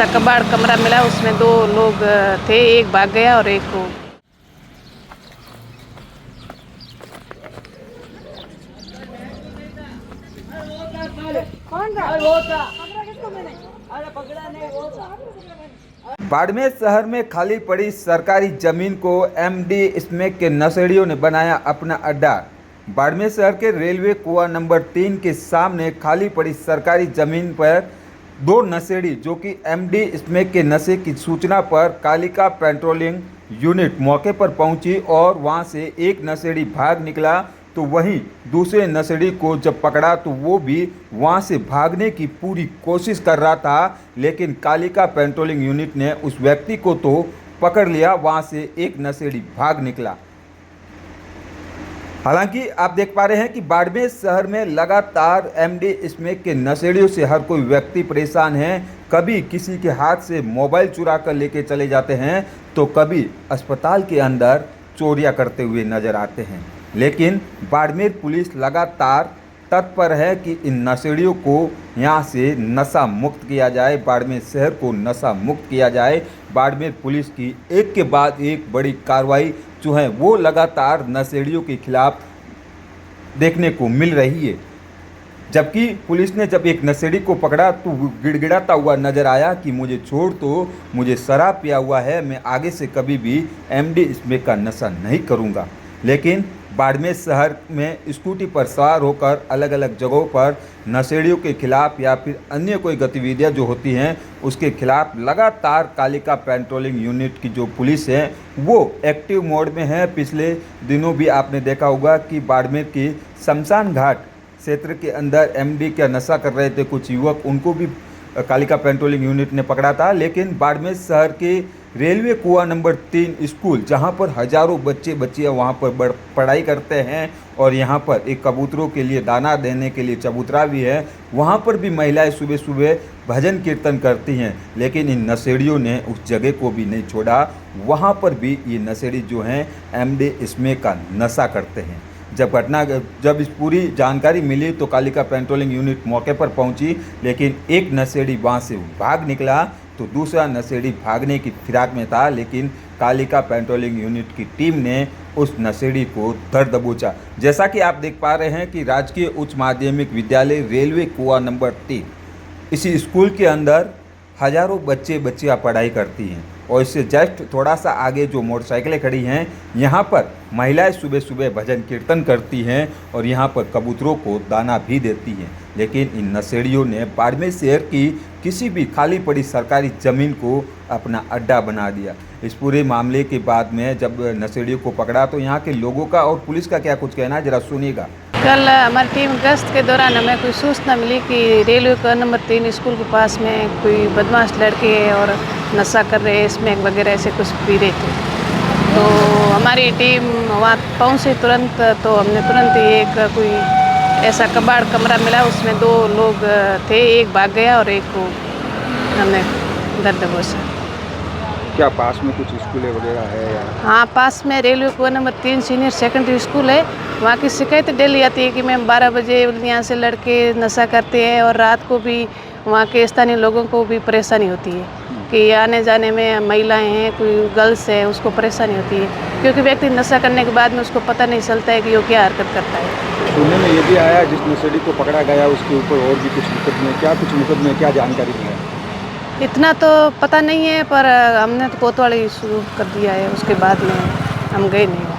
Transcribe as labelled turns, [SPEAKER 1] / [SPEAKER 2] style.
[SPEAKER 1] कबाड़ कमरा मिला, उसमें 2 लोग थे, एक भाग गया और एक को
[SPEAKER 2] बाड़मेर शहर में खाली पड़ी सरकारी जमीन को एमडी स्मैक के नशेड़ियों ने बनाया अपना अड्डा। बाड़मेर शहर के रेलवे कुआं नंबर 3 के सामने खाली पड़ी सरकारी जमीन पर 2 नशेड़ी जो कि एमडी स्मैक के नशे की सूचना पर कालिका पेट्रोलिंग यूनिट मौके पर पहुंची और वहां से एक नशेड़ी भाग निकला, तो वहीं दूसरे नशेड़ी को जब पकड़ा तो वो भी वहां से भागने की पूरी कोशिश कर रहा था, लेकिन कालिका पेट्रोलिंग यूनिट ने उस व्यक्ति को तो पकड़ लिया, वहां से एक नशेड़ी भाग निकला। हालांकि आप देख पा रहे हैं कि बाड़मेर शहर में लगातार एमडी स्मैक के नशेड़ियों से हर कोई व्यक्ति परेशान है। कभी किसी के हाथ से मोबाइल चुरा कर लेके चले जाते हैं, तो कभी अस्पताल के अंदर चोरियां करते हुए नजर आते हैं। लेकिन बाड़मेर पुलिस लगातार तत्पर है कि इन नशेड़ियों को यहाँ से नशा मुक्त किया जाए, बाड़मेर शहर को नशा मुक्त किया जाए। बाड़मेर पुलिस की एक के बाद एक बड़ी कार्रवाई जो है वो लगातार नशेड़ियों के खिलाफ देखने को मिल रही है। जबकि पुलिस ने जब एक नशेड़ी को पकड़ा तो वो गिड़गिड़ाता हुआ नजर आया कि मुझे छोड़ दो, मुझे शराब पिया हुआ है, मैं आगे से कभी भी एमडी स्मैक का नशा नहीं करूँगा। लेकिन बाड़मेर शहर में स्कूटी पर सवार होकर अलग अलग जगहों पर नशेड़ियों के खिलाफ या फिर अन्य कोई गतिविधियां जो होती हैं उसके खिलाफ लगातार कालिका पेट्रोलिंग यूनिट की जो पुलिस है वो एक्टिव मोड में है। पिछले दिनों भी आपने देखा होगा कि बाड़मेर की शमशान घाट क्षेत्र के अंदर एमडी का नशा कर रहे थे कुछ युवक, उनको भी कालिका पेट्रोलिंग यूनिट ने पकड़ा था। लेकिन बाड़मेर शहर के रेलवे कुआं नंबर 3 स्कूल, जहां पर हजारों बच्चे बच्चियां वहां पर पढ़ाई करते हैं और यहां पर एक कबूतरों के लिए दाना देने के लिए चबूतरा भी है, वहां पर भी महिलाएं सुबह सुबह भजन कीर्तन करती हैं। लेकिन इन नशेड़ियों ने उस जगह को भी नहीं छोड़ा, वहां पर भी ये नशेड़ी जो हैं एमडी स्मैक का नशा करते हैं। जब इस पूरी जानकारी मिली तो कालिका पेट्रोलिंग यूनिट मौके पर पहुंची, लेकिन एक नशेड़ी वहां से भाग निकला तो दूसरा नशेड़ी भागने की फिराक में था। लेकिन कालिका पेट्रोलिंग यूनिट की टीम ने उस नशेड़ी को धर दबोचा। जैसा कि आप देख पा रहे हैं कि राजकीय उच्च माध्यमिक विद्यालय रेलवे कुआं नंबर 3 इसी स्कूल के अंदर हजारों बच्चे बच्चियां पढ़ाई करती हैं और इससे जस्ट थोड़ा सा आगे जो मोटरसाइकिलें खड़ी हैं यहाँ पर महिलाएं सुबह सुबह भजन कीर्तन करती हैं और यहाँ पर कबूतरों को दाना भी देती हैं। लेकिन इन नशेड़ियों ने बाड़मेर शहर की किसी भी खाली पड़ी सरकारी ज़मीन को अपना अड्डा बना दिया। इस पूरे मामले के बाद में जब नशेड़ियों को पकड़ा तो यहाँ के लोगों का और पुलिस का क्या कुछ कहना है, जरा सुनिएगा।
[SPEAKER 1] कल हमारी टीम गश्त के दौरान हमें कोई सूचना मिली कि रेलवे का नंबर 3 स्कूल के पास में कोई बदमाश लड़के और नशा कर रहे हैं, स्मैक वगैरह ऐसे कुछ पी रहे थे। तो हमारी टीम वहाँ पहुँची तुरंत, तो हमने तुरंत ही एक कोई ऐसा कबाड़ कमरा मिला, उसमें 2 लोग थे, एक भाग गया और एक को हमने धर दबोचा।
[SPEAKER 3] क्या पास में कुछ स्कूलें वगैरह है या?
[SPEAKER 1] हाँ, पास में रेलवे कुआं नंबर 3 सीनियर सेकेंडरी स्कूल है। वहाँ की शिकायत डेली आती है कि मैम 12 बजे यहाँ से लड़के नशा करते हैं और रात को भी वहाँ के स्थानीय लोगों को भी परेशानी होती है कि आने जाने में महिलाएं हैं, कोई गर्ल्स है, उसको परेशानी होती है क्योंकि व्यक्ति नशा करने के बाद में उसको पता नहीं चलता है कि वो क्या हरकत करता है।
[SPEAKER 3] सुनने में ये भी आया जिस नशेड़ी को पकड़ा गया उसके ऊपर और भी कुछ मुकदमे क्या जानकारी दी है?
[SPEAKER 1] इतना तो पता नहीं है, पर हमने तो कोतवाली शुरू कर दिया है, उसके बाद में हम गए नहीं।